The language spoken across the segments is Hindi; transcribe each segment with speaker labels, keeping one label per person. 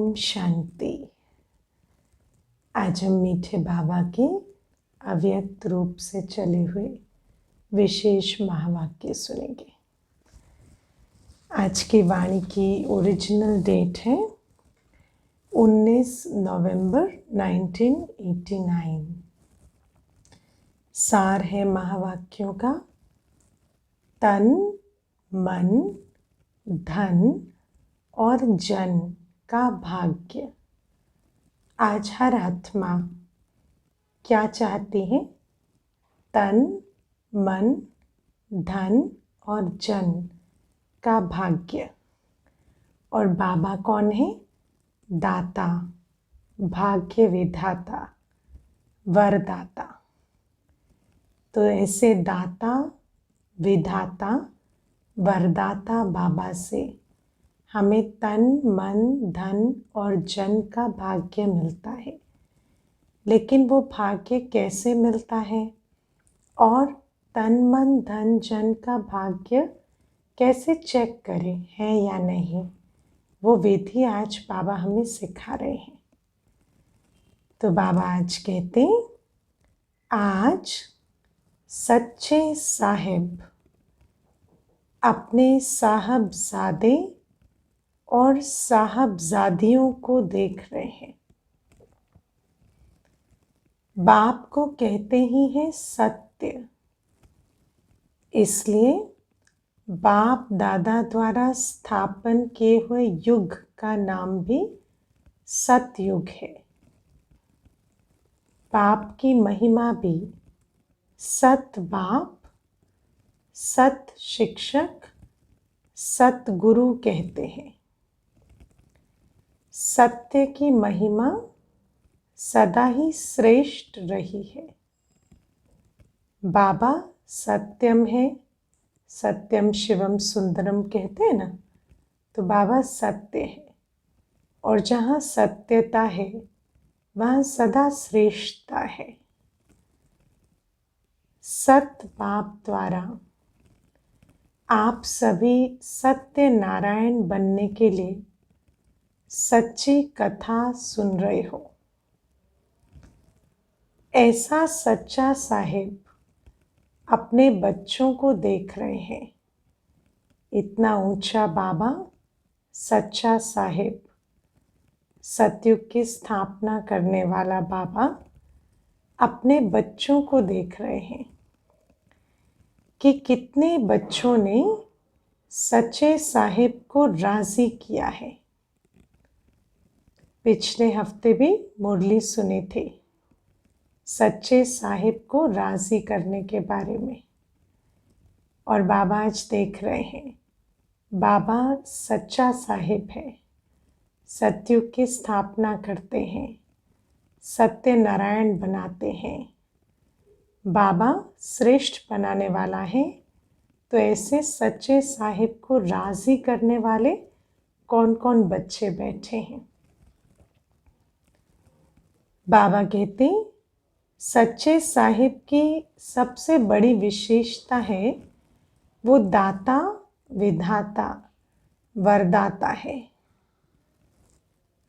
Speaker 1: ओम शांति। आज हम मीठे बाबा के अव्यक्त रूप से चले हुए विशेष महावाक्य सुनेंगे। आज की वाणी की ओरिजिनल डेट है 19 नवंबर 1989। सार है महावाक्यों का तन, मन, धन और जन का भाग्य। आज हर आत्मा क्या चाहती है? तन, मन, धन और जन का भाग्य। और बाबा कौन है? दाता, भाग्य विधाता, वरदाता। तो ऐसे दाता, विधाता, वरदाता बाबा से हमें तन, मन, धन और जन का भाग्य मिलता है। लेकिन वो भाग्य कैसे मिलता है और तन, मन, धन, जन का भाग्य कैसे चेक करें है या नहीं, वो विधि आज बाबा हमें सिखा रहे हैं। तो बाबा आज कहते हैं, आज सच्चे साहिब अपने साहबजादे और साहबजादियों को देख रहे हैं। बाप को कहते ही है सत्य, इसलिए बाप दादा द्वारा स्थापन किए हुए युग का नाम भी सतयुग है। बाप की महिमा भी सत बाप, सत शिक्षक, सतगुरु कहते हैं। सत्य की महिमा सदा ही श्रेष्ठ रही है। बाबा सत्यम है, सत्यम शिवम सुंदरम कहते हैं ना, तो बाबा सत्य है। और जहाँ सत्यता है वहाँ सदा श्रेष्ठता है। सत बाप द्वारा आप सभी सत्य नारायण बनने के लिए सच्ची कथा सुन रहे हो। ऐसा सच्चा साहिब अपने बच्चों को देख रहे हैं। इतना ऊंचा बाबा, सच्चा साहिब, सतयुग की स्थापना करने वाला बाबा अपने बच्चों को देख रहे हैं कि कितने बच्चों ने सच्चे साहिब को राजी किया है। पिछले हफ्ते भी मुरली सुनी थी सच्चे साहिब को राजी करने के बारे में। और बाबा आज देख रहे हैं, बाबा सच्चा साहिब है, सतयुग की स्थापना करते हैं, सत्य नारायण बनाते हैं। बाबा श्रेष्ठ बनाने वाला है। तो ऐसे सच्चे साहिब को राजी करने वाले कौन कौन बच्चे बैठे हैं? बाबा कहते, सच्चे साहिब की सबसे बड़ी विशेषता है वो दाता, विधाता, वरदाता है।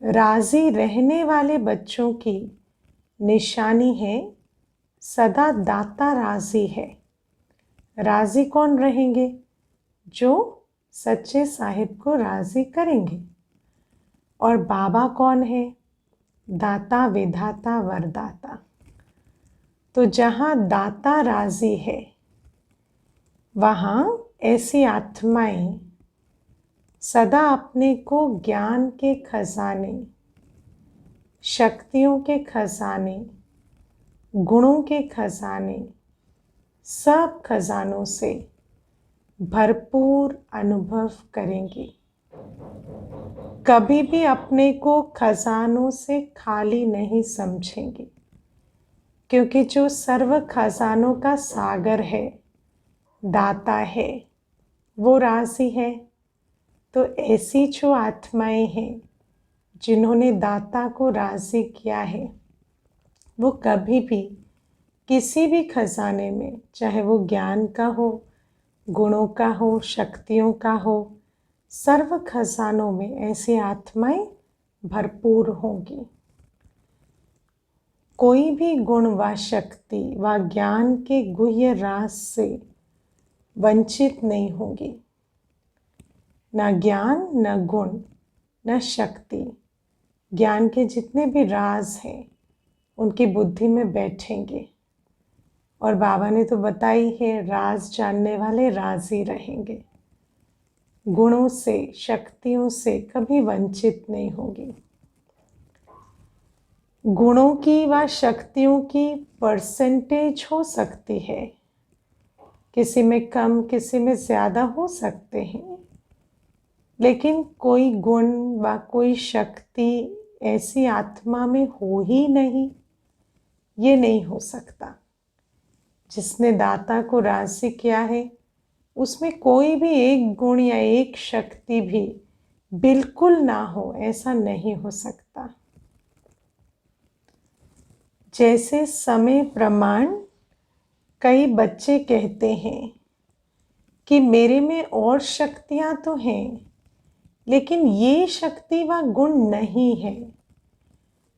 Speaker 1: राजी रहने वाले बच्चों की निशानी है सदा दाता राजी है। राजी कौन रहेंगे? जो सच्चे साहिब को राजी करेंगे। और बाबा कौन है? दाता, विधाता, वरदाता। तो जहाँ दाता राजी है वहाँ ऐसी आत्माएं सदा अपने को ज्ञान के खजाने, शक्तियों के खजाने, गुणों के खजाने, सब खजानों से भरपूर अनुभव करेंगी। कभी भी अपने को खजानों से खाली नहीं समझेंगे, क्योंकि जो सर्व खजानों का सागर है, दाता है, वो राजी है। तो ऐसी जो आत्माएं हैं जिन्होंने दाता को राजी किया है, वो कभी भी किसी भी खजाने में, चाहे वो ज्ञान का हो, गुणों का हो, शक्तियों का हो, सर्व खजानों में ऐसी आत्माएं भरपूर होंगी। कोई भी गुण व शक्ति व ज्ञान के गुह्य राज से वंचित नहीं होंगी। न ज्ञान, न गुण, न शक्ति, ज्ञान के जितने भी राज हैं उनकी बुद्धि में बैठेंगे। और बाबा ने तो बताई है, राज जानने वाले राजी रहेंगे। गुणों से, शक्तियों से कभी वंचित नहीं होगी। गुणों की व शक्तियों की परसेंटेज हो सकती है, किसी में कम, किसी में ज़्यादा हो सकते हैं, लेकिन कोई गुण व कोई शक्ति ऐसी आत्मा में हो ही नहीं, ये नहीं हो सकता। जिसने दाता को राजी किया है उसमें कोई भी एक गुण या एक शक्ति भी बिल्कुल ना हो, ऐसा नहीं हो सकता। जैसे समय प्रमाण कई बच्चे कहते हैं कि मेरे में और शक्तियां तो हैं, लेकिन ये शक्ति व गुण नहीं है,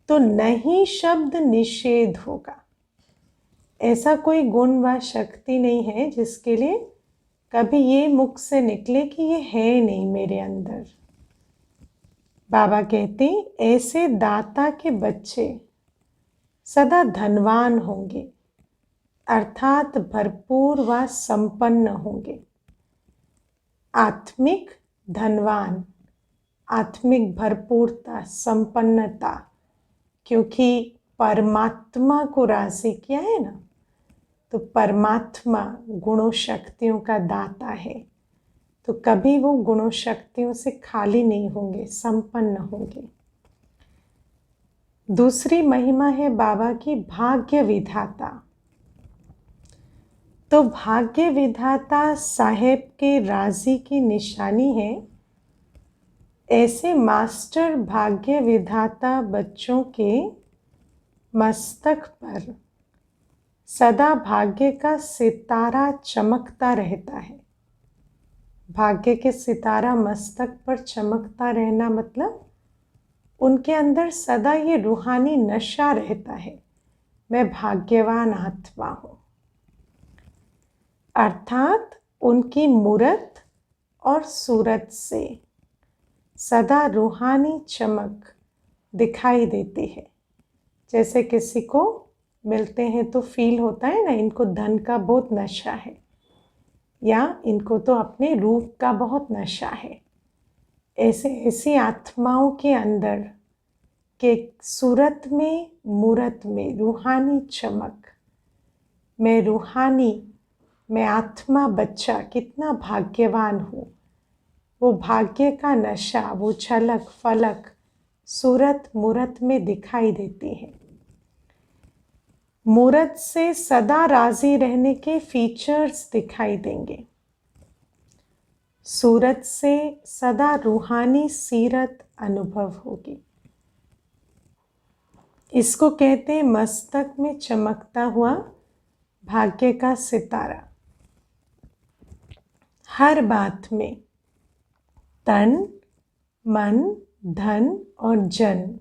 Speaker 1: तो नहीं शब्द निषेध होगा। ऐसा कोई गुण व शक्ति नहीं है जिसके लिए कभी ये मुख से निकले कि ये है नहीं मेरे अंदर। बाबा कहते हैं, ऐसे दाता के बच्चे सदा धनवान होंगे, अर्थात भरपूर व संपन्न होंगे। आत्मिक धनवान, आत्मिक भरपूरता, संपन्नता, क्योंकि परमात्मा को राजी किया है ना, तो परमात्मा गुणों शक्तियों का दाता है, तो कभी वो गुणों शक्तियों से खाली नहीं होंगे, संपन्न होंगे। दूसरी महिमा है बाबा की भाग्य विधाता। तो भाग्य विधाता साहेब के राजी की निशानी है। ऐसे मास्टर भाग्य विधाता बच्चों के मस्तक पर सदा भाग्य का सितारा चमकता रहता है। भाग्य के सितारा मस्तक पर चमकता रहना मतलब उनके अंदर सदा ये रूहानी नशा रहता है, मैं भाग्यवान आत्मा हूँ। अर्थात उनकी मूरत और सूरत से सदा रूहानी चमक दिखाई देती है। जैसे किसी को मिलते हैं तो फील होता है ना, इनको धन का बहुत नशा है, या इनको तो अपने रूप का बहुत नशा है। ऐसी आत्माओं के अंदर के सूरत में, मूरत में रूहानी चमक, मैं रूहानी, मैं आत्मा बच्चा कितना भाग्यवान हूँ, वो भाग्य का नशा, वो झलक फलक सूरत मूरत में दिखाई देती है। मूरत से सदा राजी रहने के फीचर्स दिखाई देंगे। सूरत से सदा रूहानी सीरत अनुभव होगी। इसको कहते हैं मस्तक में चमकता हुआ भाग्य का सितारा। हर बात में तन, मन, धन और जन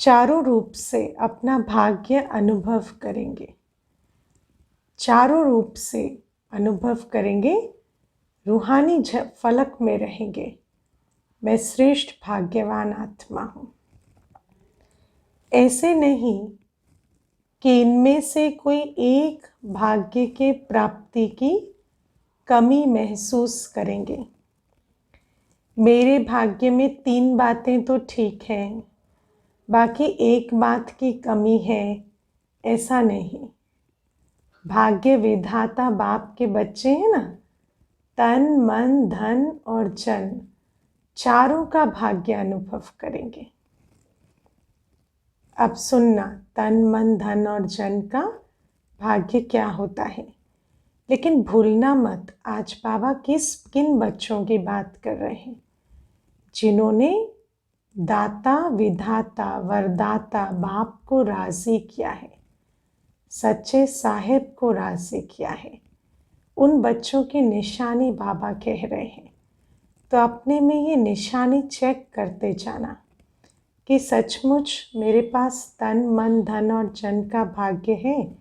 Speaker 1: चारों रूप से अपना भाग्य अनुभव करेंगे। चारों रूप से अनुभव करेंगे, रूहानी फलक में रहेंगे, मैं श्रेष्ठ भाग्यवान आत्मा हूँ। ऐसे नहीं कि इनमें से कोई एक भाग्य के प्राप्ति की कमी महसूस करेंगे। मेरे भाग्य में 3 बातें तो ठीक हैं, बाकी एक बात की कमी है, ऐसा नहीं। भाग्य विधाता बाप के बच्चे हैं ना, तन, मन, धन और जन चारों का भाग्य अनुभव करेंगे। अब सुनना, तन, मन, धन और जन का भाग्य क्या होता है, लेकिन भूलना मत आज बाबा किन बच्चों की बात कर रहे हैं, जिन्होंने दाता विधाता वरदाता बाप को राजी किया है, सच्चे साहेब को राजी किया है। उन बच्चों की निशानी बाबा कह रहे हैं। तो अपने में ये निशानी चेक करते जाना, कि सचमुच मेरे पास तन मन धन और जन का भाग्य है?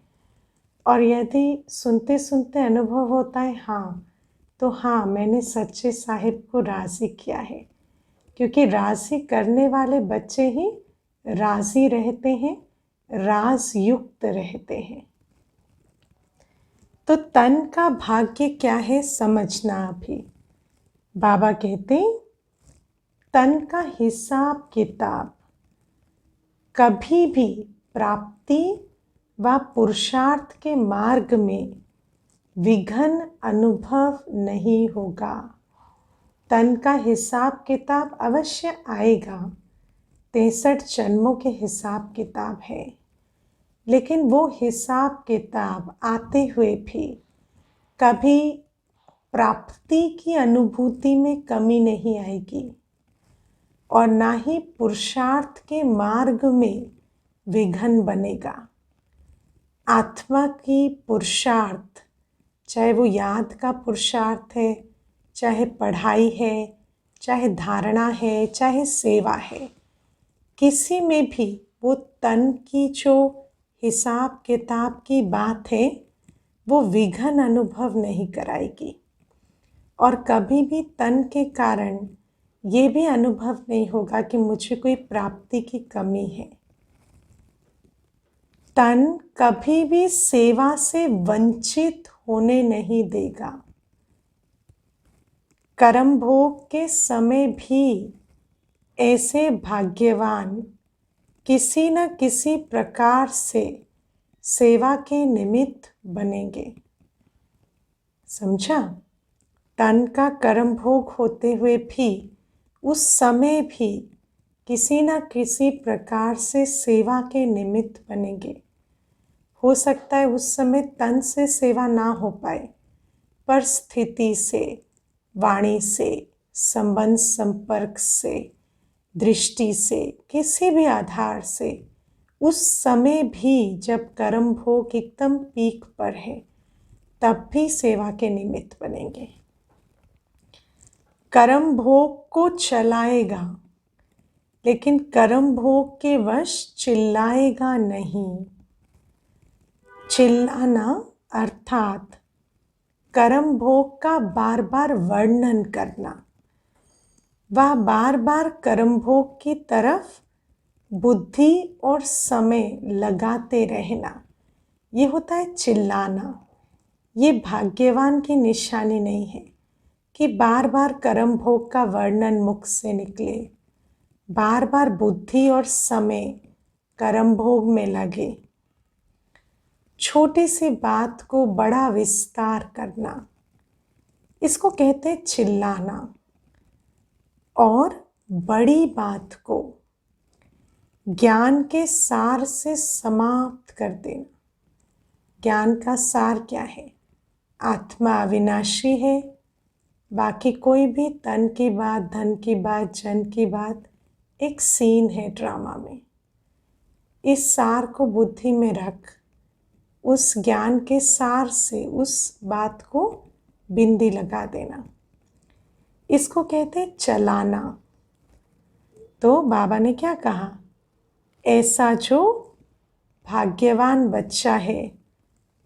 Speaker 1: और यदि सुनते सुनते अनुभव होता है हाँ, तो हाँ, मैंने सच्चे साहिब को राज़ी किया है, क्योंकि राज़ी करने वाले बच्चे ही राज़ी रहते हैं, राज युक्त रहते हैं। तो तन का भाग्य क्या है समझना अभी। बाबा कहते हैं तन का हिसाब किताब कभी भी प्राप्ति व पुरुषार्थ के मार्ग में विघ्न अनुभव नहीं होगा। तन का हिसाब किताब अवश्य आएगा, 63 जन्मों के हिसाब किताब है, लेकिन वो हिसाब किताब आते हुए भी कभी प्राप्ति की अनुभूति में कमी नहीं आएगी और ना ही पुरुषार्थ के मार्ग में विघ्न बनेगा। आत्मा की पुरुषार्थ, चाहे वो याद का पुरुषार्थ है, चाहे पढ़ाई है, चाहे धारणा है, चाहे सेवा है, किसी में भी वो तन की जो हिसाब किताब की बात है वो विघ्न अनुभव नहीं कराएगी और कभी भी तन के कारण ये भी अनुभव नहीं होगा कि मुझे कोई प्राप्ति की कमी है। तन कभी भी सेवा से वंचित होने नहीं देगा। कर्म भोग के समय भी ऐसे भाग्यवान किसी न किसी प्रकार से सेवा के निमित्त बनेंगे। समझा? तन का कर्म भोग होते हुए भी उस समय भी किसी न किसी प्रकार से सेवा के निमित्त बनेंगे। हो सकता है उस समय तन से सेवा ना हो पाए, पर स्थिति से, वाणी से, संबंध संपर्क से, दृष्टि से, किसी भी आधार से उस समय भी जब कर्म भोग एकदम पीक पर है तब भी सेवा के निमित्त बनेंगे। कर्म भोग को चलाएगा, लेकिन कर्म भोग के वश चिल्लाएगा नहीं। चिल्लाना अर्थात कर्म भोग का बार बार वर्णन करना, वह बार बार कर्म भोग की तरफ बुद्धि और समय लगाते रहना, ये होता है चिल्लाना। ये भाग्यवान की निशानी नहीं है कि बार बार कर्म भोग का वर्णन मुख से निकले, बार बार बुद्धि और समय कर्म भोग में लगे। छोटी सी बात को बड़ा विस्तार करना, इसको कहते हैं चिल्लाना। और बड़ी बात को ज्ञान के सार से समाप्त कर देना। ज्ञान का सार क्या है? आत्मा अविनाशी है, बाकी कोई भी तन की बात, धन की बात, जन की बात एक सीन है ड्रामा में। इस सार को बुद्धि में रख, उस ज्ञान के सार से उस बात को बिंदी लगा देना, इसको कहते हैं चलाना। तो बाबा ने क्या कहा? ऐसा जो भाग्यवान बच्चा है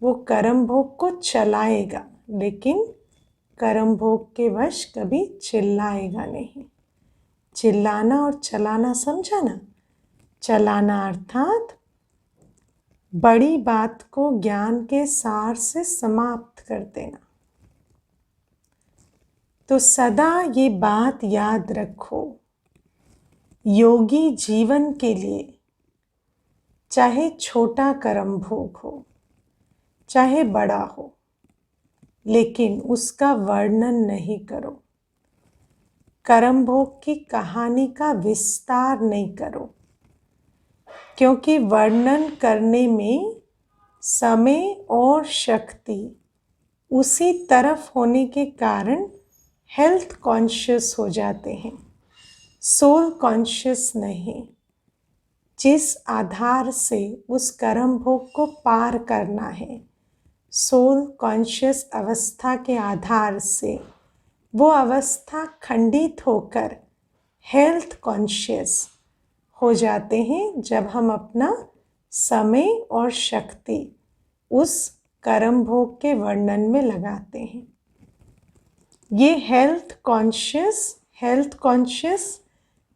Speaker 1: वो कर्म भोग को चलाएगा, लेकिन कर्म भोग के वश कभी चिल्लाएगा नहीं। चिल्लाना और चलाना समझा ना? चलाना अर्थात बड़ी बात को ज्ञान के सार से समाप्त कर देना। तो सदा ये बात याद रखो, योगी जीवन के लिए चाहे छोटा कर्म भोग हो चाहे बड़ा हो, लेकिन उसका वर्णन नहीं करो। कर्म भोग की कहानी का विस्तार नहीं करो, क्योंकि वर्णन करने में समय और शक्ति उसी तरफ होने के कारण हेल्थ कॉन्शियस हो जाते हैं, सोल कॉन्शियस नहीं। जिस आधार से उस कर्म भोग को पार करना है, सोल कॉन्शियस अवस्था के आधार से वो अवस्था खंडित होकर हेल्थ कॉन्शियस हो जाते हैं जब हम अपना समय और शक्ति उस कर्म भोग के वर्णन में लगाते हैं। ये हेल्थ कॉन्शियस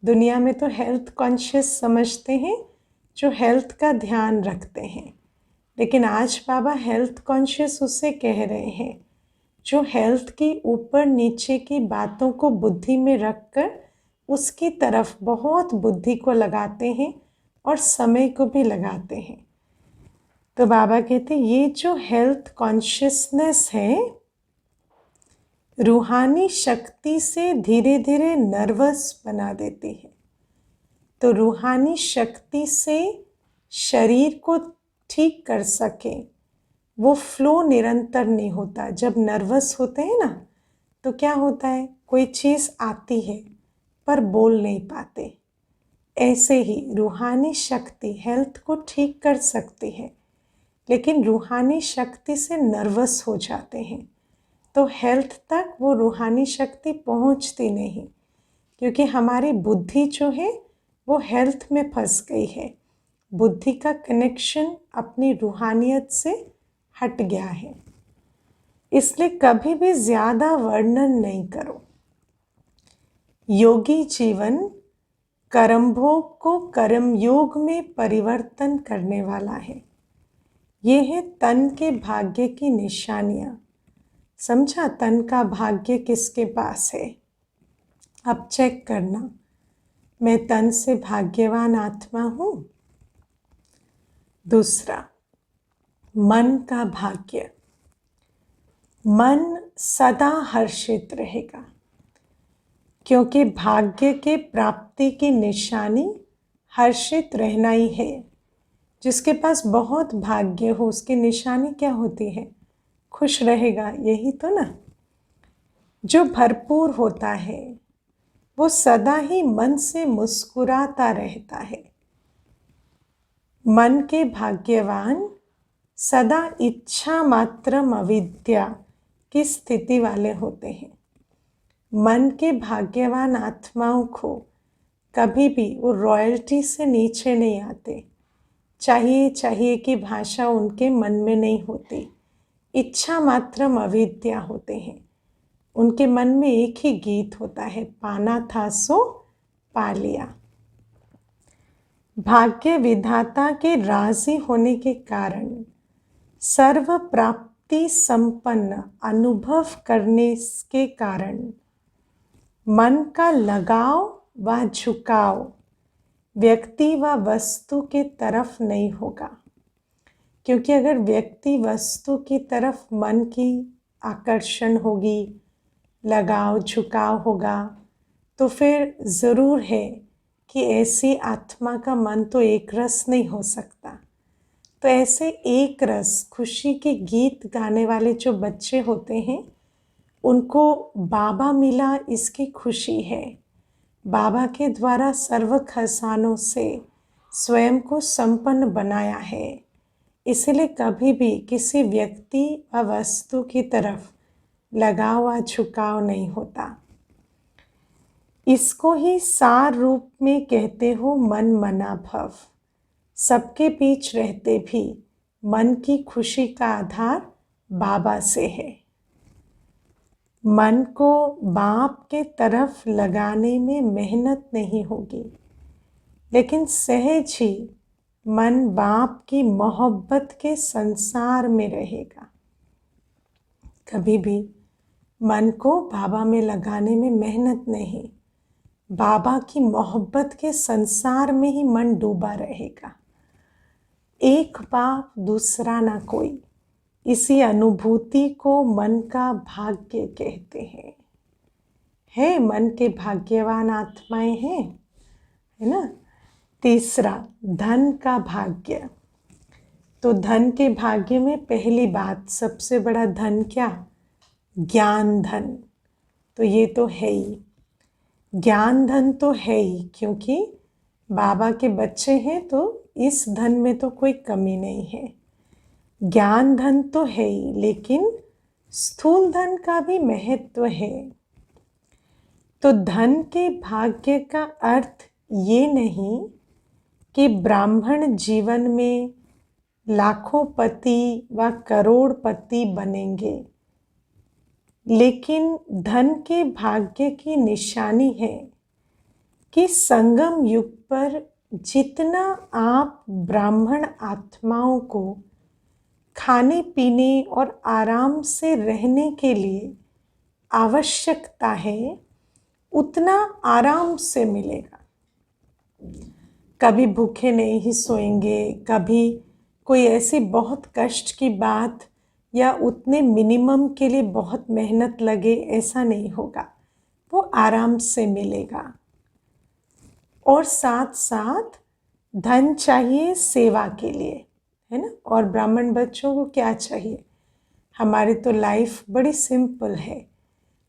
Speaker 1: दुनिया में तो हेल्थ कॉन्शियस समझते हैं जो हेल्थ का ध्यान रखते हैं, लेकिन आज बाबा हेल्थ कॉन्शियस उसे कह रहे हैं जो हेल्थ की ऊपर नीचे की बातों को बुद्धि में रखकर उसकी तरफ बहुत बुद्धि को लगाते हैं और समय को भी लगाते हैं। तो बाबा कहते हैं ये जो हेल्थ कॉन्शियसनेस है रूहानी शक्ति से धीरे धीरे नर्वस बना देती है। तो रूहानी शक्ति से शरीर को ठीक कर सके वो फ्लो निरंतर नहीं होता। जब नर्वस होते हैं ना तो क्या होता है, कोई चीज़ आती है पर बोल नहीं पाते। ऐसे ही रूहानी शक्ति हेल्थ को ठीक कर सकती है, लेकिन रूहानी शक्ति से नर्वस हो जाते हैं तो हेल्थ तक वो रूहानी शक्ति पहुंचती नहीं, क्योंकि हमारी बुद्धि जो है वो हेल्थ में फंस गई है। बुद्धि का कनेक्शन अपनी रूहानियत से हट गया है। इसलिए कभी भी ज़्यादा वर्णन नहीं करो। योगी जीवन कर्मभोग को कर्मयोग में परिवर्तन करने वाला है। ये है तन के भाग्य की निशानियाँ। समझा, तन का भाग्य किसके पास है? अब चेक करना, मैं तन से भाग्यवान आत्मा हूँ। दूसरा, मन का भाग्य। मन सदा हर्षित रहेगा, क्योंकि भाग्य के प्राप्ति की निशानी हर्षित रहना ही है। जिसके पास बहुत भाग्य हो उसकी निशानी क्या होती है? खुश रहेगा, यही तो ना। जो भरपूर होता है वो सदा ही मन से मुस्कुराता रहता है। मन के भाग्यवान सदा इच्छा मात्रम अविद्या की स्थिति वाले होते हैं। मन के भाग्यवान आत्माओं को कभी भी वो रॉयल्टी से नीचे नहीं आते। चाहिए की भाषा उनके मन में नहीं होती। इच्छा मात्रम अविद्या होते हैं। उनके मन में एक ही गीत होता है, पाना था सो पा लिया। भाग्य विधाता के राजी होने के कारण सर्व प्राप्ति संपन्न अनुभव करने के कारण मन का लगाव व झुकाव व्यक्ति व वस्तु के तरफ नहीं होगा। क्योंकि अगर व्यक्ति वस्तु की तरफ मन की आकर्षण होगी, लगाव झुकाव होगा, तो फिर ज़रूर है कि ऐसी आत्मा का मन तो एक रस नहीं हो सकता। तो ऐसे एक रस खुशी के गीत गाने वाले जो बच्चे होते हैं उनको बाबा मिला, इसकी खुशी है। बाबा के द्वारा सर्व खजानों से स्वयं को संपन्न बनाया है। इसलिए कभी भी किसी व्यक्ति व वस्तु की तरफ लगाव व झुकाव नहीं होता। इसको ही सार रूप में कहते हो मन मना भव। सबके बीच रहते भी मन की खुशी का आधार बाबा से है। मन को बाप के तरफ लगाने में मेहनत नहीं होगी, लेकिन सहज ही मन बाप की मोहब्बत के संसार में रहेगा। कभी भी मन को बाबा में लगाने में मेहनत नहीं, बाबा की मोहब्बत के संसार में ही मन डूबा रहेगा। एक बाप दूसरा ना कोई, इसी अनुभूति को मन का भाग्य कहते हैं। है मन के भाग्यवान आत्माएं हैं, है ना। तीसरा, धन का भाग्य। तो धन के भाग्य में पहली बात, सबसे बड़ा धन क्या? ज्ञान धन। तो ये तो है ही, ज्ञान धन तो है ही, क्योंकि बाबा के बच्चे हैं तो इस धन में तो कोई कमी नहीं है। ज्ञान धन तो है ही, लेकिन स्थूल धन का भी महत्व है। तो धन के भाग्य का अर्थ ये नहीं कि ब्राह्मण जीवन में लाखों पति व करोड़पति बनेंगे, लेकिन धन के भाग्य की निशानी है कि संगम युग पर जितना आप ब्राह्मण आत्माओं को खाने पीने और आराम से रहने के लिए आवश्यकता है, उतना आराम से मिलेगा। कभी भूखे नहीं ही सोएंगे, कभी कोई ऐसी बहुत कष्ट की बात या उतने मिनिमम के लिए बहुत मेहनत लगे, ऐसा नहीं होगा। वो आराम से मिलेगा। और साथ साथ धन चाहिए सेवा के लिए, है ना। और ब्राह्मण बच्चों को क्या चाहिए? हमारी तो लाइफ बड़ी सिंपल है,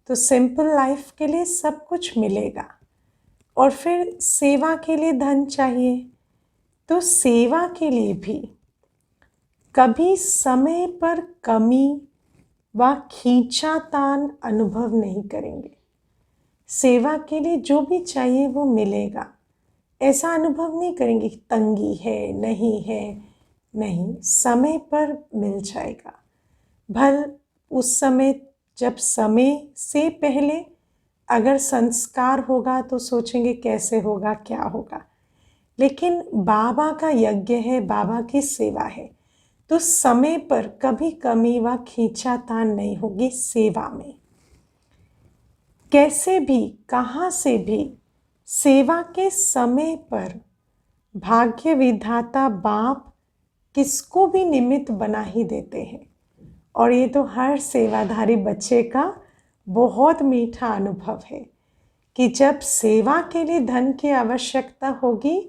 Speaker 1: तो सिंपल लाइफ के लिए सब कुछ मिलेगा। और फिर सेवा के लिए धन चाहिए, तो सेवा के लिए भी कभी समय पर कमी व खींचातान अनुभव नहीं करेंगे। सेवा के लिए जो भी चाहिए वो मिलेगा, ऐसा अनुभव नहीं करेंगे कि तंगी है, नहीं है, नहीं, समय पर मिल जाएगा। भल उस समय, जब समय से पहले अगर संस्कार होगा तो सोचेंगे कैसे होगा, क्या होगा, लेकिन बाबा का यज्ञ है, बाबा की सेवा है, तो समय पर कभी कमी व खींचातान नहीं होगी सेवा में। कैसे भी, कहाँ से भी सेवा के समय पर भाग्य विधाता बाप किसको भी निमित्त बना ही देते हैं। और ये तो हर सेवाधारी बच्चे का बहुत मीठा अनुभव है कि जब सेवा के लिए धन की आवश्यकता होगी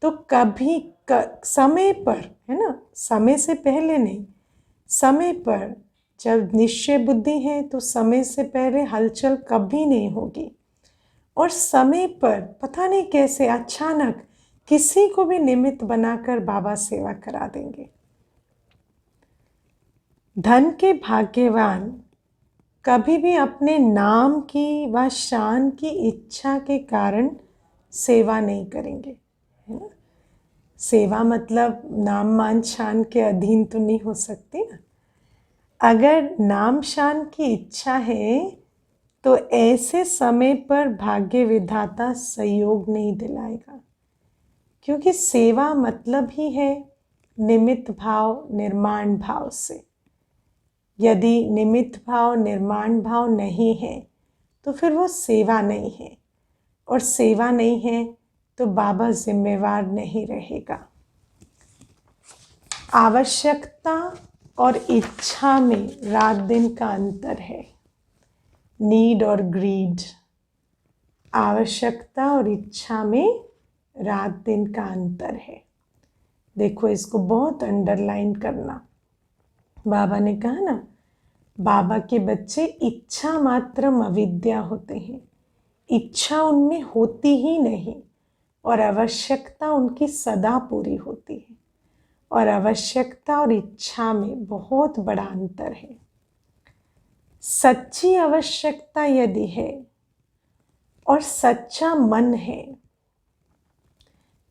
Speaker 1: तो कभी समय पर, है ना, समय से पहले नहीं, समय पर जब निश्चय बुद्धि है तो समय से पहले हलचल कभी नहीं होगी। और समय पर पता नहीं कैसे अचानक किसी को भी निमित्त बनाकर बाबा सेवा करा देंगे। धन के भाग्यवान कभी भी अपने नाम की व शान की इच्छा के कारण सेवा नहीं करेंगे, है ना। सेवा मतलब नाम मान शान के अधीन तो नहीं हो सकती ना। अगर नाम शान की इच्छा है तो ऐसे समय पर भाग्य विधाता सहयोग नहीं दिलाएगा, क्योंकि सेवा मतलब ही है निमित्त भाव, निर्माण भाव से। यदि निमित्त भाव, निर्माण भाव नहीं है तो फिर वो सेवा नहीं है, और सेवा नहीं है तो बाबा जिम्मेवार नहीं रहेगा। आवश्यकता और इच्छा में रात दिन का अंतर है, नीड और ग्रीड। आवश्यकता और इच्छा में रात दिन का अंतर है। देखो, इसको बहुत अंडरलाइन करना। बाबा ने कहा ना, बाबा के बच्चे इच्छा मात्रम अविद्या होते हैं। इच्छा उनमें होती ही नहीं और आवश्यकता उनकी सदा पूरी होती है। और आवश्यकता और इच्छा में बहुत बड़ा अंतर है। सच्ची आवश्यकता यदि है और सच्चा मन है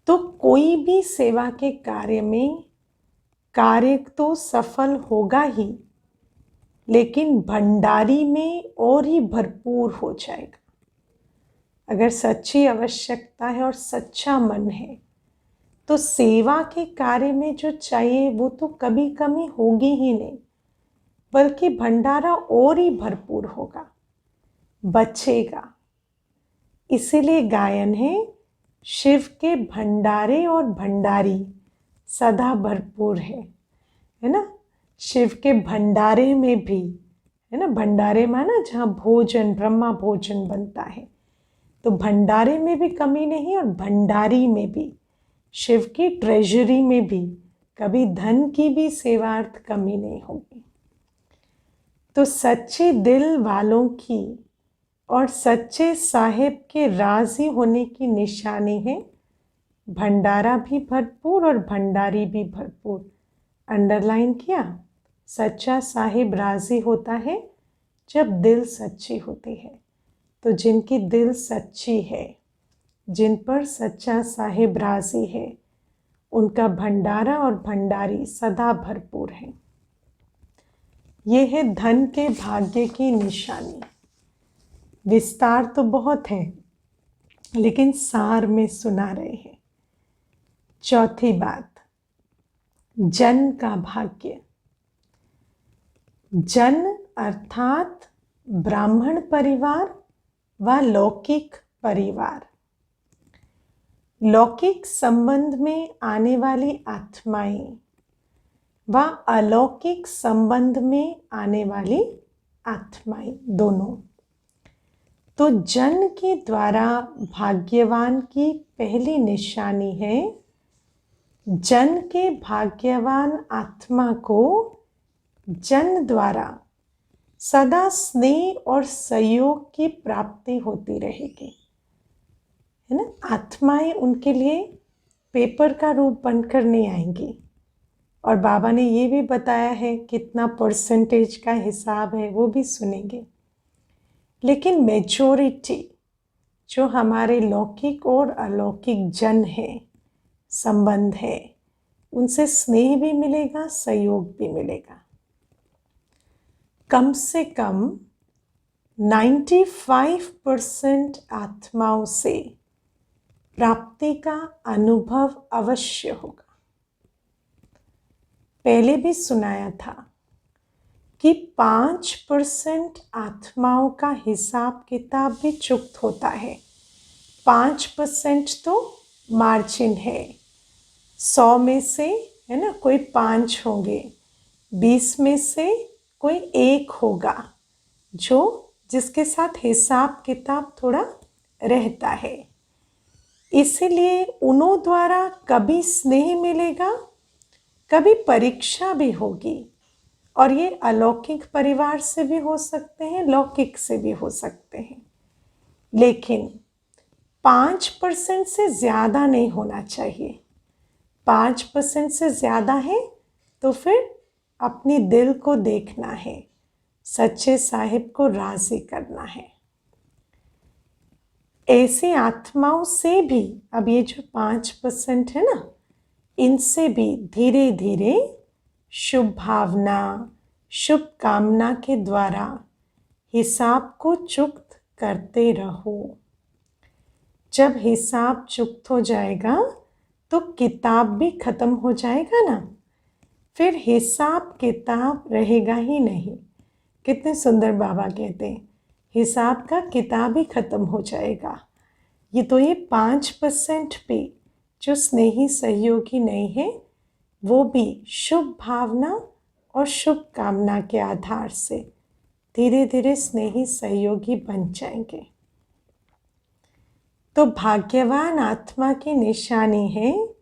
Speaker 1: तो कोई भी सेवा के कार्य में कार्य तो सफल होगा ही, लेकिन भंडारी में और ही भरपूर हो जाएगा। अगर सच्ची आवश्यकता है और सच्चा मन है तो सेवा के कार्य में जो चाहिए वो तो कभी कमी होगी ही नहीं, बल्कि भंडारा और ही भरपूर होगा, बचेगा। इसीलिए गायन है, शिव के भंडारे और भंडारी सदा भरपूर है ना। शिव के भंडारे में भी, है ना, भंडारे में ना जहाँ भोजन, ब्रह्मा भोजन बनता है, तो भंडारे में भी कमी नहीं और भंडारी में भी, शिव की ट्रेजरी में भी कभी धन की भी सेवार्थ कमी नहीं होगी। तो सच्चे दिल वालों की और सच्चे साहिब के राजी होने की निशानी है भंडारा भी भरपूर और भंडारी भी भरपूर। अंडरलाइन किया, सच्चा साहिब राजी होता है जब दिल सच्ची होती है। तो जिनकी दिल सच्ची है, जिन पर सच्चा साहिब राजी है, उनका भंडारा और भंडारी सदा भरपूर हैं। ये है धन के भाग्य की निशानी। विस्तार तो बहुत है, लेकिन सार में सुना रहे हैं। चौथी बात, जन का भाग्य। जन अर्थात ब्राह्मण परिवार व लौकिक परिवार। लौकिक संबंध में आने वाली आत्माएं व अलौकिक संबंध में आने वाली आत्माएं दोनों। तो जन के द्वारा भाग्यवान की पहली निशानी है, जन के भाग्यवान आत्मा को जन द्वारा सदा स्नेह और सहयोग की प्राप्ति होती रहेगी, है ना। आत्माएं उनके लिए पेपर का रूप बनकर नहीं आएंगी। और बाबा ने ये भी बताया है कितना परसेंटेज का हिसाब है, वो भी सुनेंगे। लेकिन मेजॉरिटी जो हमारे लौकिक और अलौकिक जन है, संबंध है, उनसे स्नेह भी मिलेगा, सहयोग भी मिलेगा। कम से कम 95% आत्माओं से प्राप्ति का अनुभव अवश्य होगा। पहले भी सुनाया था कि 5% आत्माओं का हिसाब किताब भी चुक्त होता है। 5% तो मार्जिन है। 100 में से, है ना, कोई 5 होंगे, 20 में से कोई 1 होगा जिसके साथ हिसाब किताब थोड़ा रहता है। इसीलिए उन्हों द्वारा कभी स्नेह मिलेगा, कभी परीक्षा भी होगी। और ये अलौकिक परिवार से भी हो सकते हैं, लौकिक से भी हो सकते हैं। लेकिन 5% से ज़्यादा नहीं होना चाहिए। 5% से ज़्यादा है तो फिर अपनी दिल को देखना है, सच्चे साहिब को राज़ी करना है। ऐसी आत्माओं से भी, अब ये जो 5% है ना, इनसे भी धीरे धीरे शुभ भावना, शुभ कामना के द्वारा हिसाब को चुक्त करते रहो। जब हिसाब चुक्त हो जाएगा तो किताब भी खत्म हो जाएगा ना, फिर हिसाब किताब रहेगा ही नहीं। कितने सुंदर बाबा कहते हैं, हिसाब का किताब ही खत्म हो जाएगा। ये 5% भी जो स्नेही सहयोगी नहीं है, वो भी शुभ भावना और शुभ कामना के आधार से धीरे धीरे स्नेही सहयोगी बन जाएंगे। तो भाग्यवान आत्मा की निशानी है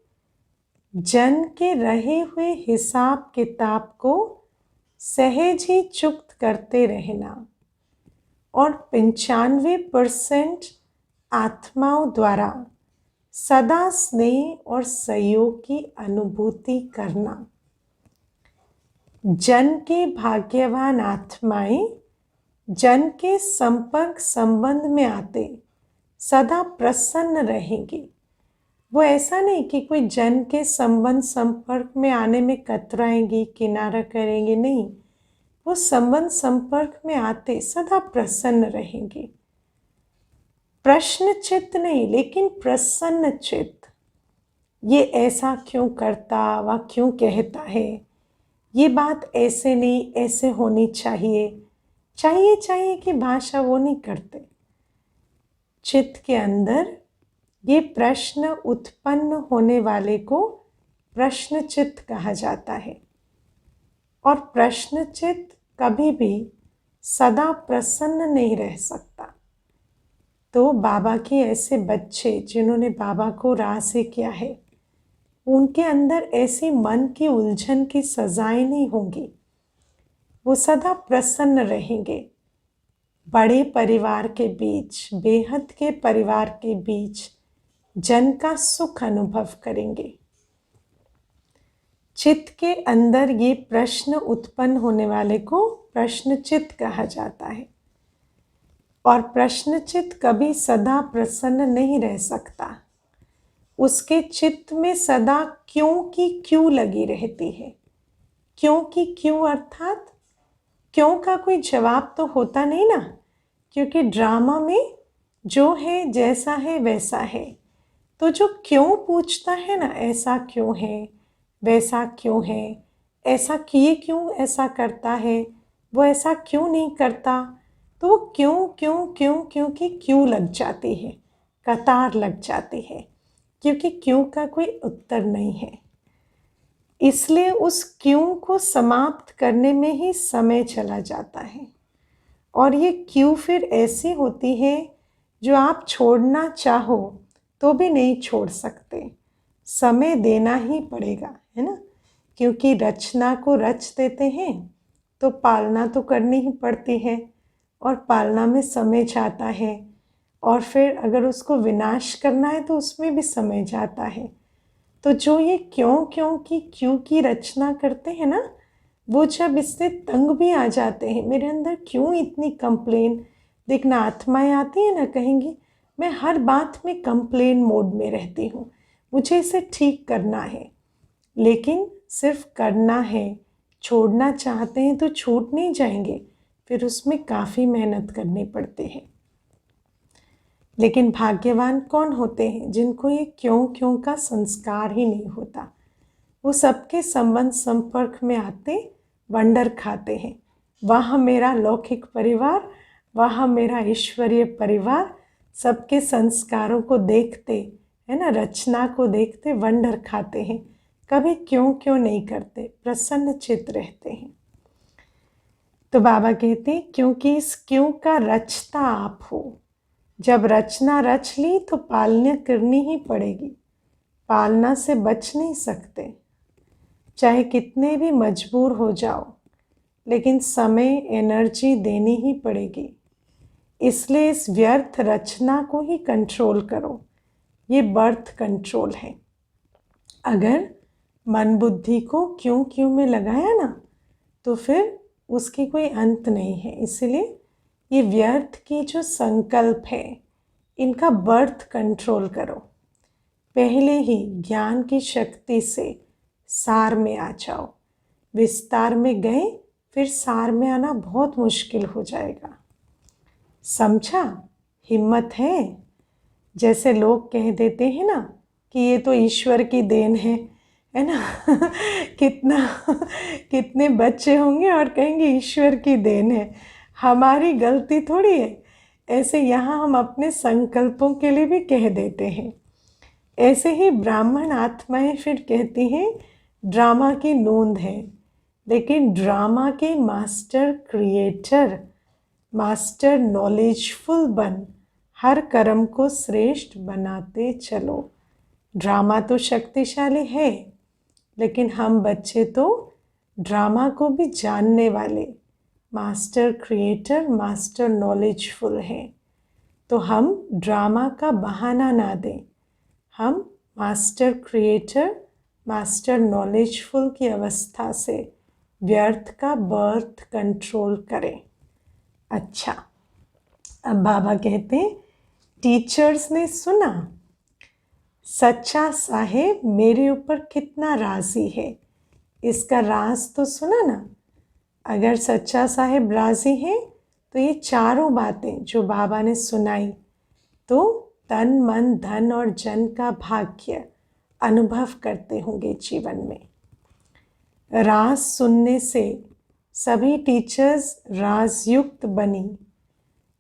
Speaker 1: जन के रहे हुए हिसाब किताब को सहज ही चुक्त करते रहना और 95% आत्माओं द्वारा सदा स्नेह और सहयोग की अनुभूति करना। जन के भाग्यवान आत्माएं जन के संपर्क संबंध में आते सदा प्रसन्न रहेंगी। वो ऐसा नहीं कि कोई जन के संबंध संपर्क में आने में कतराएंगी, किनारा करेंगे, नहीं। वो संबंध संपर्क में आते सदा प्रसन्न रहेंगे। प्रश्न चित्त नहीं, लेकिन प्रसन्न चित्त। ये ऐसा क्यों करता व क्यों कहता है, ये बात ऐसे नहीं, ऐसे होनी चाहिए की भाषा वो नहीं करते। चित्त के अंदर ये प्रश्न उत्पन्न होने वाले को प्रश्न चित्त कहा जाता है। और प्रश्न चित्त कभी भी सदा प्रसन्न नहीं रह सकता। तो बाबा के ऐसे बच्चे जिन्होंने बाबा को राज़ी किया है, उनके अंदर ऐसी मन की उलझन की सजाएं नहीं होंगी। वो सदा प्रसन्न रहेंगे। बड़े परिवार के बीच, बेहद के परिवार के बीच जन का सुख अनुभव करेंगे। चित्त के अंदर ये प्रश्न उत्पन्न होने वाले को प्रश्न चित्त कहा जाता है। और प्रश्न चित्त कभी सदा प्रसन्न नहीं रह सकता। उसके चित्त में सदा क्यों की क्यों लगी रहती है। क्यों की क्यों अर्थात क्यों का कोई जवाब तो होता नहीं ना, क्योंकि ड्रामा में जो है जैसा है वैसा है। तो जो क्यों पूछता है ना, ऐसा क्यों है, वैसा क्यों है, ऐसा किए क्यों ऐसा करता है, वो ऐसा क्यों नहीं करता, तो वो क्यों क्यों क्यों क्यों की क्यों लग जाती है, कतार लग जाती है, क्योंकि क्यों का कोई उत्तर नहीं है। इसलिए उस क्यों को समाप्त करने में ही समय चला जाता है। और ये क्यों फिर ऐसी होती है जो आप छोड़ना चाहो तो भी नहीं छोड़ सकते, समय देना ही पड़ेगा, है ना। क्योंकि रचना को रच देते हैं तो पालना तो करनी ही पड़ती है, और पालना में समय जाता है, और फिर अगर उसको विनाश करना है तो उसमें भी समय जाता है। तो जो ये क्यों की रचना करते हैं ना, वो जब इससे तंग भी आ जाते हैं, मेरे अंदर क्यों इतनी कंप्लेन, देखना आत्माएं आती है ना, कहेंगी मैं हर बात में कंप्लेन मोड में रहती हूँ, मुझे इसे ठीक करना है। लेकिन सिर्फ करना है, छोड़ना चाहते हैं तो छूट नहीं जाएंगे, फिर उसमें काफ़ी मेहनत करनी पड़ती है। लेकिन भाग्यवान कौन होते हैं जिनको ये क्यों का संस्कार ही नहीं होता। वो सबके संबंध संपर्क में आते वंडर खाते हैं, वहाँ मेरा लौकिक परिवार, वहाँ मेरा ईश्वरीय परिवार, सबके संस्कारों को देखते, है ना, रचना को देखते वंडर खाते हैं, कभी क्यों नहीं करते, प्रसन्न चित्त रहते हैं। तो बाबा कहते हैं क्योंकि इस क्यों का रचता आप हो। जब रचना रच ली तो पालना करनी ही पड़ेगी, पालना से बच नहीं सकते, चाहे कितने भी मजबूर हो जाओ, लेकिन समय एनर्जी देनी ही पड़ेगी। इसलिए इस व्यर्थ रचना को ही कंट्रोल करो, ये बर्थ कंट्रोल है। अगर मन बुद्धि को क्यों में लगाया ना, तो फिर उसकी कोई अंत नहीं है। इसलिए ये व्यर्थ की जो संकल्प है, इनका बर्थ कंट्रोल करो। पहले ही ज्ञान की शक्ति से सार में आ जाओ। विस्तार में गए फिर सार में आना बहुत मुश्किल हो जाएगा। समझा? हिम्मत है? जैसे लोग कह देते हैं ना कि ये तो ईश्वर की देन है ना कितने बच्चे होंगे और कहेंगे ईश्वर की देन है, हमारी गलती थोड़ी है। ऐसे यहाँ हम अपने संकल्पों के लिए भी कह देते हैं। ऐसे ही ब्राह्मण आत्माएं फिर कहती हैं ड्रामा की नूंद है, लेकिन ड्रामा के मास्टर क्रिएटर, मास्टर नॉलेजफुल बन हर कर्म को श्रेष्ठ बनाते चलो। ड्रामा तो शक्तिशाली है, लेकिन हम बच्चे तो ड्रामा को भी जानने वाले मास्टर क्रिएटर, मास्टर नॉलेजफुल हैं। तो हम ड्रामा का बहाना ना दें, हम मास्टर क्रिएटर, मास्टर नॉलेजफुल की अवस्था से व्यर्थ का बर्थ कंट्रोल करें। अच्छा, अब बाबा कहते हैं टीचर्स ने सुना सच्चा साहेब मेरे ऊपर कितना राज़ी है, इसका राज तो सुना ना। अगर सच्चा साहेब राज़ी है तो ये चारों बातें जो बाबा ने सुनाई, तो तन मन धन और जन का भाग्य अनुभव करते होंगे जीवन में। राज सुनने से सभी टीचर्स राजयुक्त बनी,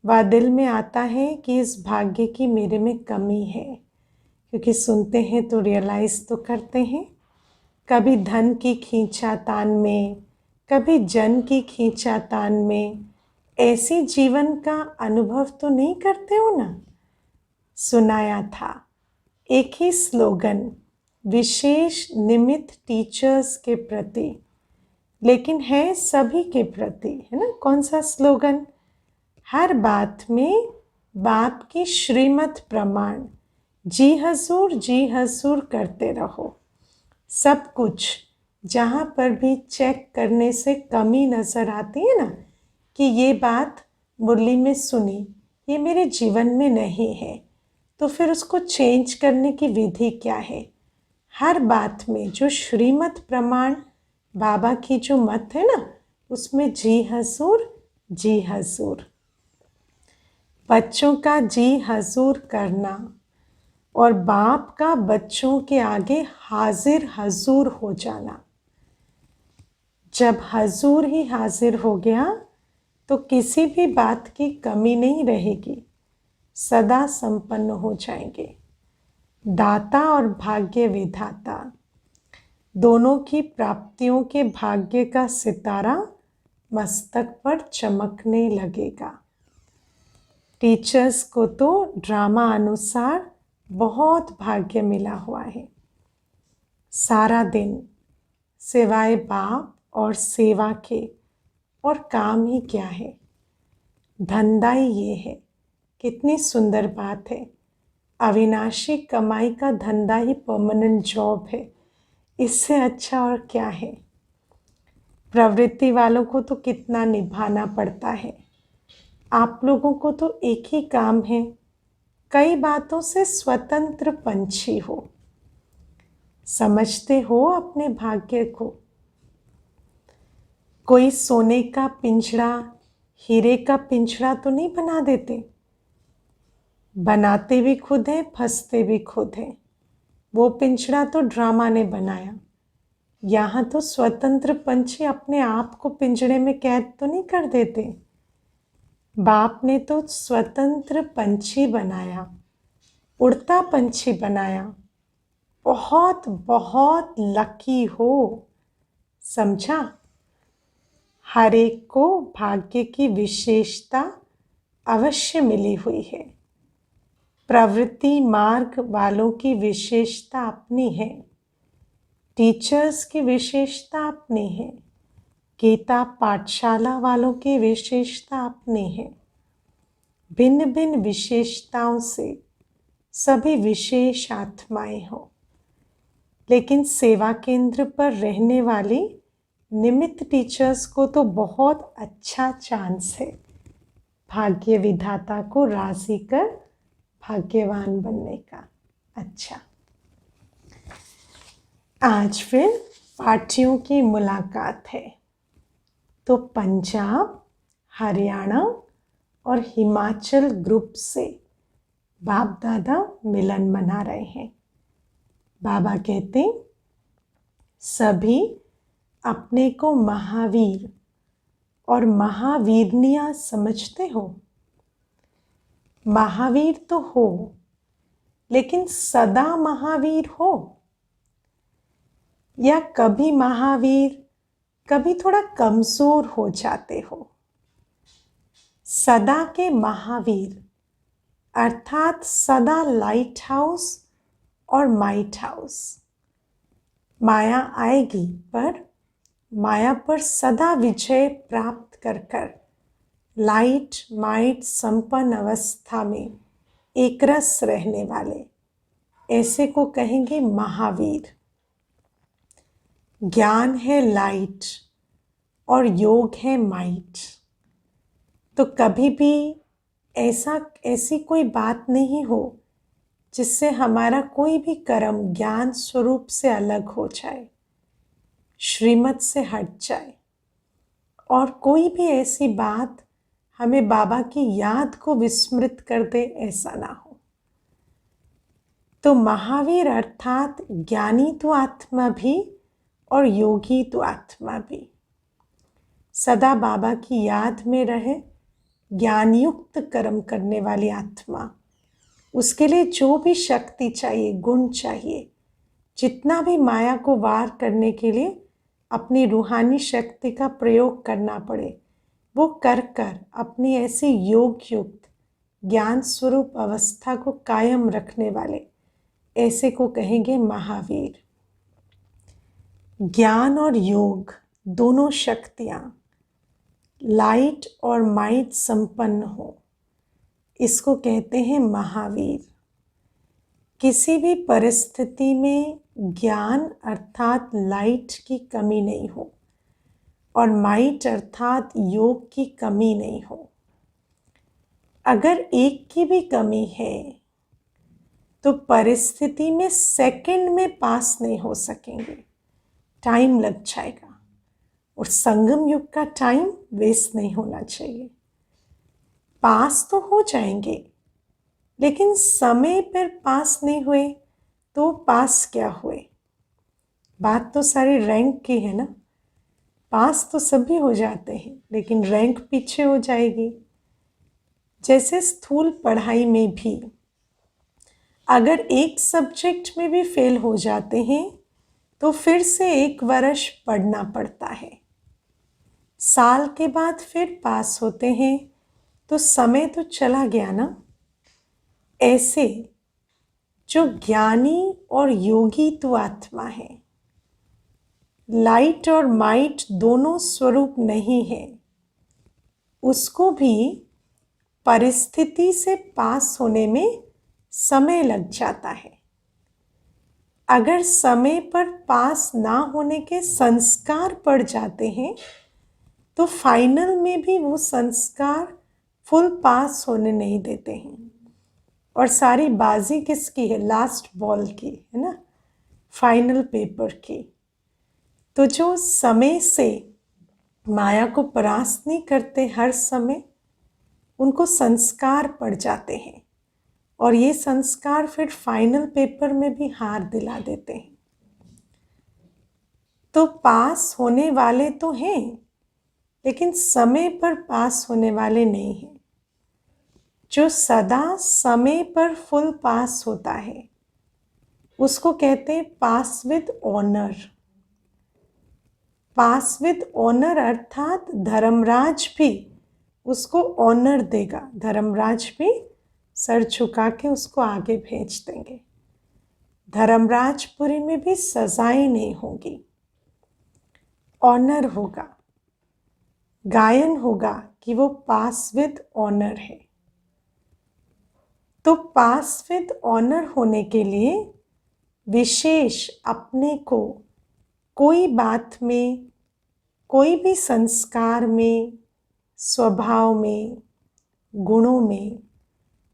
Speaker 1: व दिल में आता है कि इस भाग्य की मेरे में कमी है, क्योंकि सुनते हैं तो रियलाइज़ तो करते हैं। कभी धन की खींचातान में, कभी जन की खींचातान में ऐसे जीवन का अनुभव तो नहीं करते हो ना। सुनाया था एक ही स्लोगन विशेष निमित्त टीचर्स के प्रति, लेकिन है सभी के प्रति, है ना। कौन सा स्लोगन? हर बात में बाप की श्रीमत प्रमाण जी हजूर करते रहो। सब कुछ जहाँ पर भी चेक करने से कमी नज़र आती है ना, कि ये बात मुरली में सुनी, ये मेरे जीवन में नहीं है, तो फिर उसको चेंज करने की विधि क्या है? हर बात में जो श्रीमत प्रमाण बाबा की जो मत है ना, उसमें जी हजूर, जी हजूर। बच्चों का जी हजूर करना और बाप का बच्चों के आगे हाजिर हजूर हो जाना। जब हजूर ही हाजिर हो गया तो किसी भी बात की कमी नहीं रहेगी, सदा संपन्न हो जाएंगे। दाता और भाग्य विधाता दोनों की प्राप्तियों के भाग्य का सितारा मस्तक पर चमकने लगेगा। टीचर्स को तो ड्रामा अनुसार बहुत भाग्य मिला हुआ है। सारा दिन सिवाय बाप और सेवा के और काम ही क्या है, धंधा ही ये है। कितनी सुंदर बात है। अविनाशी कमाई का धंधा ही परमानेंट जॉब है, इससे अच्छा और क्या है। प्रवृत्ति वालों को तो कितना निभाना पड़ता है। आप लोगों को तो एक ही काम है, कई बातों से स्वतंत्र पंछी हो। समझते हो अपने भाग्य को? कोई सोने का पिंजड़ा, हीरे का पिंजड़ा तो नहीं बना देते। बनाते भी खुद हैं, फंसते भी खुद हैं। वो पिंजड़ा तो ड्रामा ने बनाया। यहाँ तो स्वतंत्र पंछी अपने आप को पिंजड़े में कैद तो नहीं कर देते। बाप ने तो स्वतंत्र पंछी बनाया, उड़ता पंछी बनाया। बहुत बहुत लकी हो, समझा? हर एक को भाग्य की विशेषता अवश्य मिली हुई है। प्रवृत्ति मार्ग वालों की विशेषता अपनी है, टीचर्स की विशेषता अपनी है, गीता पाठशाला वालों की विशेषता अपनी है। भिन्न भिन्न विशेषताओं से सभी विशेष आत्माएं हो। लेकिन सेवा केंद्र पर रहने वाली निमित्त टीचर्स को तो बहुत अच्छा चांस है भाग्य विधाता को राजी कर भाग्यवान बनने का। अच्छा, आज फिर पार्टियों की मुलाकात है। तो पंजाब, हरियाणा और हिमाचल ग्रुप से बाप दादा मिलन मना रहे हैं। बाबा कहते सभी अपने को महावीर और महावीरनिया समझते हो। महावीर तो हो, लेकिन सदा महावीर हो या कभी महावीर, कभी थोड़ा कमजोर हो जाते हो। सदा के महावीर अर्थात सदा लाइट हाउस और माइट हाउस। माया आएगी पर माया पर सदा विजय प्राप्त कर कर लाइट माइट संपन्न अवस्था में एक रस रहने वाले, ऐसे को कहेंगे महावीर। ज्ञान है लाइट और योग है माइट। तो कभी भी ऐसी कोई बात नहीं हो जिससे हमारा कोई भी कर्म ज्ञान स्वरूप से अलग हो जाए, श्रीमत से हट जाए, और कोई भी ऐसी बात हमें बाबा की याद को विस्मृत कर दे, ऐसा ना हो। तो महावीर अर्थात ज्ञानी तो आत्मा भी और योगी तो आत्मा भी, सदा बाबा की याद में रहे, ज्ञानयुक्त कर्म करने वाली आत्मा। उसके लिए जो भी शक्ति चाहिए, गुण चाहिए, जितना भी माया को वार करने के लिए अपनी रूहानी शक्ति का प्रयोग करना पड़े, वो कर कर अपनी ऐसी योग युक्त ज्ञान स्वरूप अवस्था को कायम रखने वाले, ऐसे को कहेंगे महावीर। ज्ञान और योग दोनों शक्तियाँ लाइट और माइट संपन्न हो, इसको कहते हैं महावीर। किसी भी परिस्थिति में ज्ञान अर्थात लाइट की कमी नहीं हो और माइट अर्थात योग की कमी नहीं हो। अगर एक की भी कमी है तो परिस्थिति में सेकंड में पास नहीं हो सकेंगे, टाइम लग जाएगा। और संगम युग का टाइम वेस्ट नहीं होना चाहिए। पास तो हो जाएंगे, लेकिन समय पर पास नहीं हुए तो पास क्या हुए। बात तो सारी रैंक की है ना। पास तो सभी हो जाते हैं, लेकिन रैंक पीछे हो जाएगी। जैसे स्थूल पढ़ाई में भी अगर एक सब्जेक्ट में भी फेल हो जाते हैं तो फिर से 1 वर्ष पढ़ना पड़ता है। साल के बाद फिर पास होते हैं तो समय तो चला गया ना। ऐसे जो ज्ञानी और योगी तो आत्मा है, लाइट और माइट दोनों स्वरूप नहीं है, उसको भी परिस्थिति से पास होने में समय लग जाता है। अगर समय पर पास ना होने के संस्कार पड़ जाते हैं तो फाइनल में भी वो संस्कार फुल पास होने नहीं देते हैं। और सारी बाजी किसकी है? लास्ट बॉल की है ना, फाइनल पेपर की। तो जो समय से माया को परास्त नहीं करते हर समय, उनको संस्कार पड़ जाते हैं और ये संस्कार फिर फाइनल पेपर में भी हार दिला देते हैं। तो पास होने वाले तो हैं, लेकिन समय पर पास होने वाले नहीं हैं। जो सदा समय पर फुल पास होता है उसको कहते हैं pass with honour. Pass with honour अर्थात धर्मराज भी उसको ऑनर देगा, धर्मराज भी सर झुका के उसको आगे भेज देंगे। धर्मराजपुरी में भी सजाएं नहीं होगी, ऑनर होगा, गायन होगा कि वो पास विद ऑनर है। तो पास विद ऑनर होने के लिए विशेष अपने को कोई बात में, कोई भी संस्कार में, स्वभाव में, गुणों में,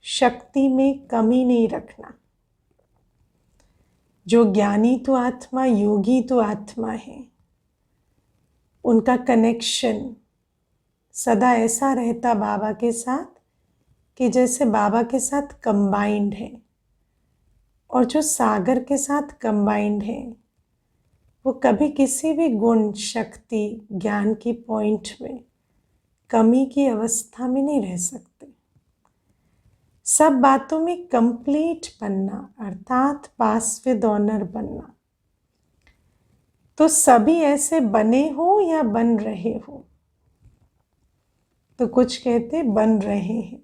Speaker 1: शक्ति में कमी नहीं रखना। जो ज्ञानी तो आत्मा, योगी तो आत्मा है, उनका कनेक्शन सदा ऐसा रहता बाबा के साथ कि जैसे बाबा के साथ कंबाइंड है। और जो सागर के साथ कंबाइंड है वो कभी किसी भी गुण, शक्ति, ज्ञान की पॉइंट में कमी की अवस्था में नहीं रह सकते। सब बातों में कंप्लीट बनना अर्थात पास विद ऑनर बनना। तो सभी ऐसे बने हो या बन रहे हो? तो कुछ कहते बन रहे हैं।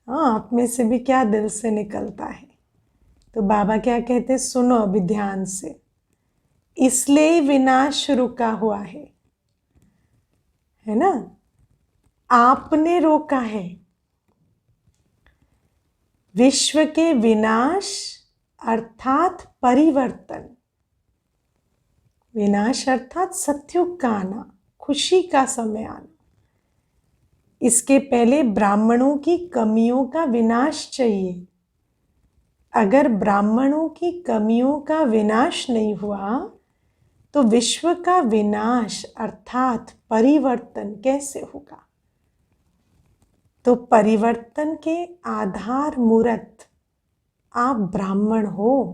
Speaker 1: हाँ, आप में से भी क्या दिल से निकलता है? तो बाबा क्या कहते, सुनो अभी ध्यान से। इसलिए विनाश रुका हुआ है ना? आपने रोका है। विश्व के विनाश अर्थात परिवर्तन। विनाश अर्थात सत्युग का आना, खुशी का समय आना। इसके पहले ब्राह्मणों की कमियों का विनाश चाहिए। अगर ब्राह्मणों की कमियों का विनाश नहीं हुआ तो विश्व का विनाश अर्थात परिवर्तन कैसे होगा? तो परिवर्तन के आधार मूर्त आप ब्राह्मण हो।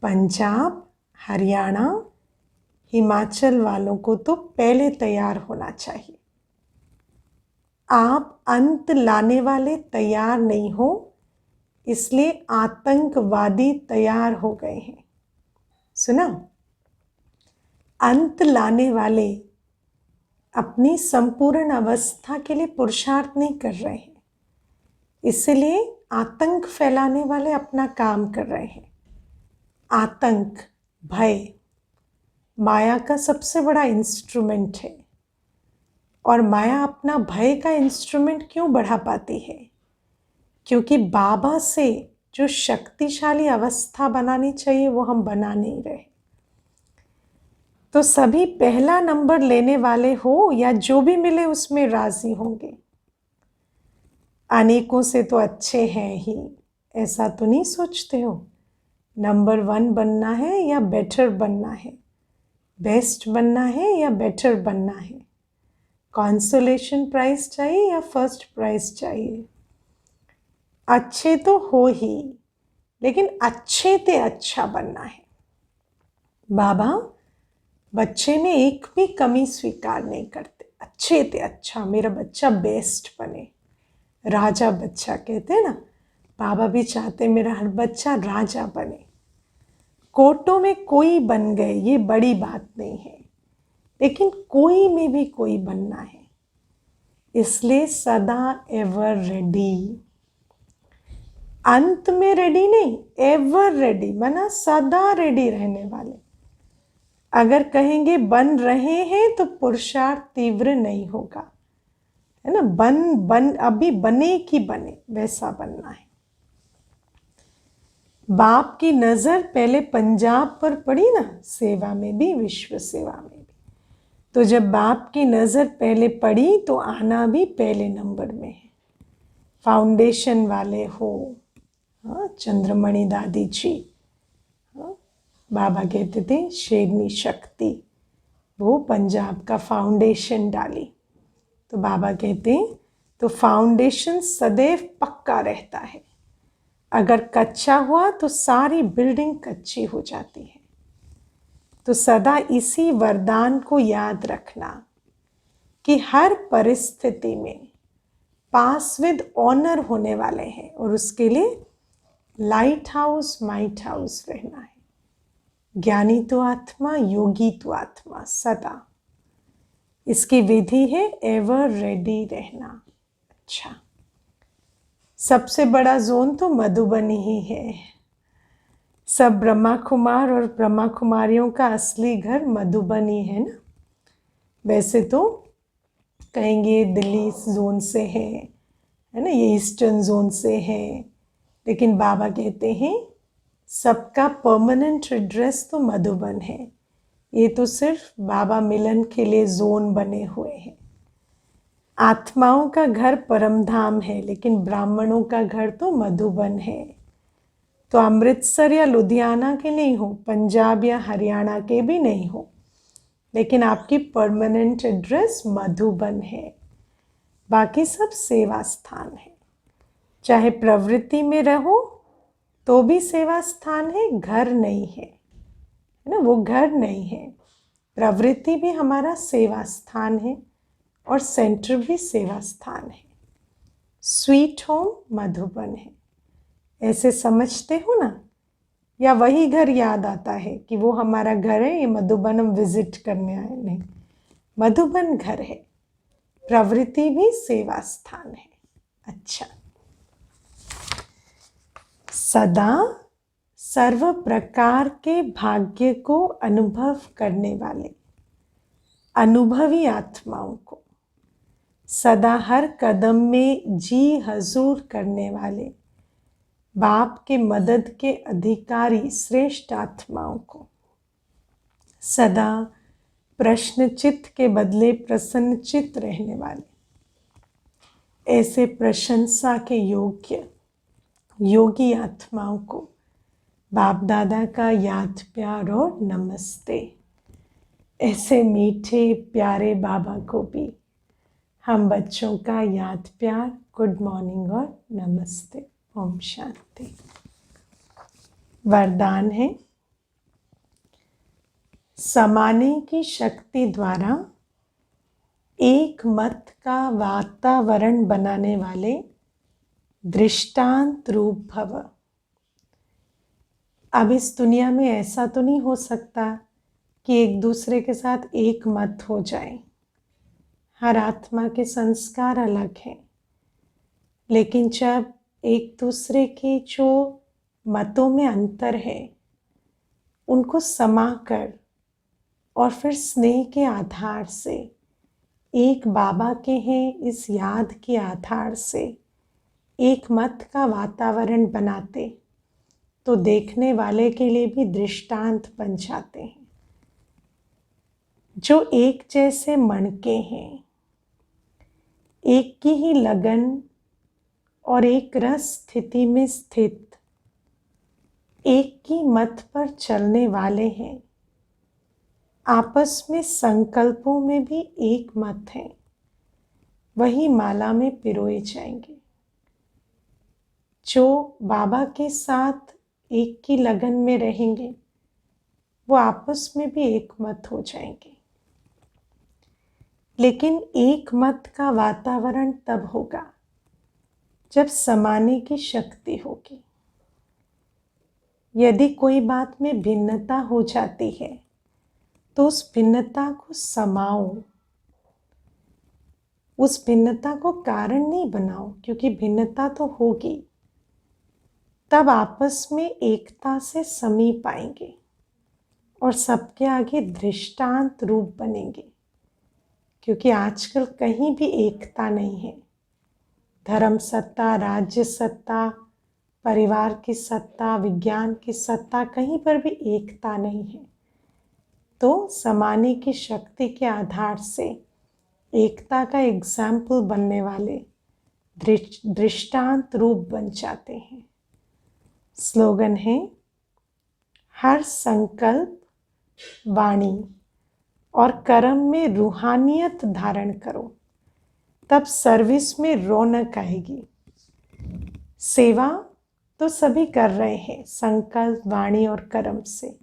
Speaker 1: पंजाब, हरियाणा, हिमाचल वालों को तो पहले तैयार होना चाहिए। आप अंत लाने वाले तैयार नहीं हो, इसलिए आतंकवादी तैयार हो गए हैं। सुना? अंत लाने वाले अपनी संपूर्ण अवस्था के लिए पुरुषार्थ नहीं कर रहे हैं, इसलिए आतंक फैलाने वाले अपना काम कर रहे हैं। आतंक, भय माया का सबसे बड़ा इंस्ट्रूमेंट है। और माया अपना भय का इंस्ट्रूमेंट क्यों बढ़ा पाती है? क्योंकि बाबा से जो शक्तिशाली अवस्था बनानी चाहिए वो हम बना नहीं रहे। तो सभी पहला नंबर लेने वाले हो या जो भी मिले उसमें राजी होंगे। अनेकों से तो अच्छे हैं ही, ऐसा तो नहीं सोचते हो। नंबर 1 बनना है या बेटर बनना है, बेस्ट बनना है या बेटर बनना है, कॉन्सोलेशन प्राइज चाहिए या फर्स्ट प्राइज चाहिए। अच्छे तो हो ही, लेकिन अच्छे ते अच्छा बनना है। बाबा बच्चे में एक भी कमी स्वीकार नहीं करते, अच्छे ते अच्छा, मेरा बच्चा बेस्ट बने, राजा बच्चा कहते हैं ना, बाबा भी चाहते मेरा हर बच्चा राजा बने। कोटों में कोई बन गए ये बड़ी बात नहीं है, लेकिन कोई में भी कोई बनना है, इसलिए सदा एवर रेडी। अंत में रेडी नहीं, एवर रेडी, माना सदा रेडी रहने वाले। अगर कहेंगे बन रहे हैं तो पुरुषार्थ तीव्र नहीं होगा, है ना। बन अभी बने कि बने वैसा बनना है। बाप की नजर पहले पंजाब पर पड़ी ना, सेवा में भी विश्व सेवा में भी, तो जब बाप की नजर पहले पड़ी तो आना भी पहले नंबर में है। फाउंडेशन वाले हो, हाँ, चंद्रमणि दादी जी, हाँ, बाबा कहते थे शेरनी शक्ति, वो पंजाब का फाउंडेशन डाली। तो बाबा कहते हैं तो फाउंडेशन सदैव पक्का रहता है, अगर कच्चा हुआ तो सारी बिल्डिंग कच्ची हो जाती है। तो सदा इसी वरदान को याद रखना कि हर परिस्थिति में पास विद ऑनर होने वाले हैं, और उसके लिए लाइट हाउस माइट हाउस रहना है। ज्ञानी तो आत्मा, योगी तो आत्मा, सदा। इसकी विधि है एवर रेडी रहना। अच्छा, सबसे बड़ा जोन तो मधुबनी ही है। सब ब्रह्मा कुमार और ब्रह्मा कुमारियों का असली घर मधुबनी है ना। वैसे तो कहेंगे दिल्ली जोन से है ना, ये ईस्टर्न जोन से है, लेकिन बाबा कहते हैं सबका परमानेंट एड्रेस तो मधुबन है। ये तो सिर्फ बाबा मिलन के लिए जोन बने हुए हैं। आत्माओं का घर परमधाम है, लेकिन ब्राह्मणों का घर तो मधुबन है। तो अमृतसर या लुधियाना के नहीं हो, पंजाब या हरियाणा के भी नहीं हो, लेकिन आपकी परमानेंट एड्रेस मधुबन है। बाकी सब सेवा स्थान है। चाहे प्रवृत्ति में रहो तो भी सेवा स्थान है, घर नहीं है ना, वो घर नहीं है। प्रवृत्ति भी हमारा सेवा स्थान है और सेंटर भी सेवा स्थान है। स्वीट होम मधुबन है, ऐसे समझते हो ना, या वही घर याद आता है कि वो हमारा घर है, ये मधुबन हम विजिट करने आए? नहीं, मधुबन घर है, प्रवृत्ति भी सेवा स्थान है। अच्छा, सदा सर्व प्रकार के भाग्य को अनुभव करने वाले अनुभवी आत्माओं को, सदा हर कदम में जी हजूर करने वाले बाप के मदद के अधिकारी श्रेष्ठ आत्माओं को, सदा प्रश्नचित्त के बदले प्रसन्नचित्त रहने वाले ऐसे प्रशंसा के योग्य योगी आत्माओं को बाप दादा का याद प्यार और नमस्ते। ऐसे मीठे प्यारे बाबा को भी हम बच्चों का याद प्यार, गुड मॉर्निंग और नमस्ते। ओम शांति। वरदान है, समाने की शक्ति द्वारा एक मत का वातावरण बनाने वाले दृष्टांत रूप भव। अब इस दुनिया में ऐसा तो नहीं हो सकता कि एक दूसरे के साथ एक मत हो जाए। हर आत्मा के संस्कार अलग हैं, लेकिन जब एक दूसरे के जो मतों में अंतर है उनको समाकर और फिर स्नेह के आधार से एक बाबा के हैं इस याद के आधार से एक मत का वातावरण बनाते तो देखने वाले के लिए भी दृष्टांत बन जाते हैं। जो एक जैसे मणके हैं, एक की ही लगन और एक रस स्थिति में स्थित एक की मत पर चलने वाले हैं। आपस में संकल्पों में भी एक मत है, वही माला में पिरोए जाएंगे। जो बाबा के साथ एक की लगन में रहेंगे वो आपस में भी एक मत हो जाएंगे। लेकिन एक मत का वातावरण तब होगा जब समाने की शक्ति होगी। यदि कोई बात में भिन्नता हो जाती है तो उस भिन्नता को समाओ, उस भिन्नता को कारण नहीं बनाओ, क्योंकि भिन्नता तो होगी। तब आपस में एकता से समीप आएंगे और सबके आगे दृष्टांत रूप बनेंगे। क्योंकि आजकल कहीं भी एकता नहीं है। धर्म सत्ता, राज्य सत्ता, परिवार की सत्ता, विज्ञान की सत्ता, कहीं पर भी एकता नहीं है। तो समाने की शक्ति के आधार से एकता का एग्जाम्पल बनने वाले दृष्टांत रूप बन जाते हैं। स्लोगन है, हर संकल्प, वाणी और कर्म में रूहानियत धारण करो, तब सर्विस में रौनक आएगी। सेवा तो सभी कर रहे हैं संकल्प, वाणी और कर्म से,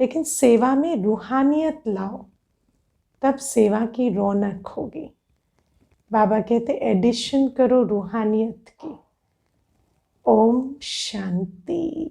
Speaker 1: लेकिन सेवा में रूहानियत लाओ, तब सेवा की रौनक होगी। बाबा कहते एडिशन करो रूहानियत की। ओम शांति।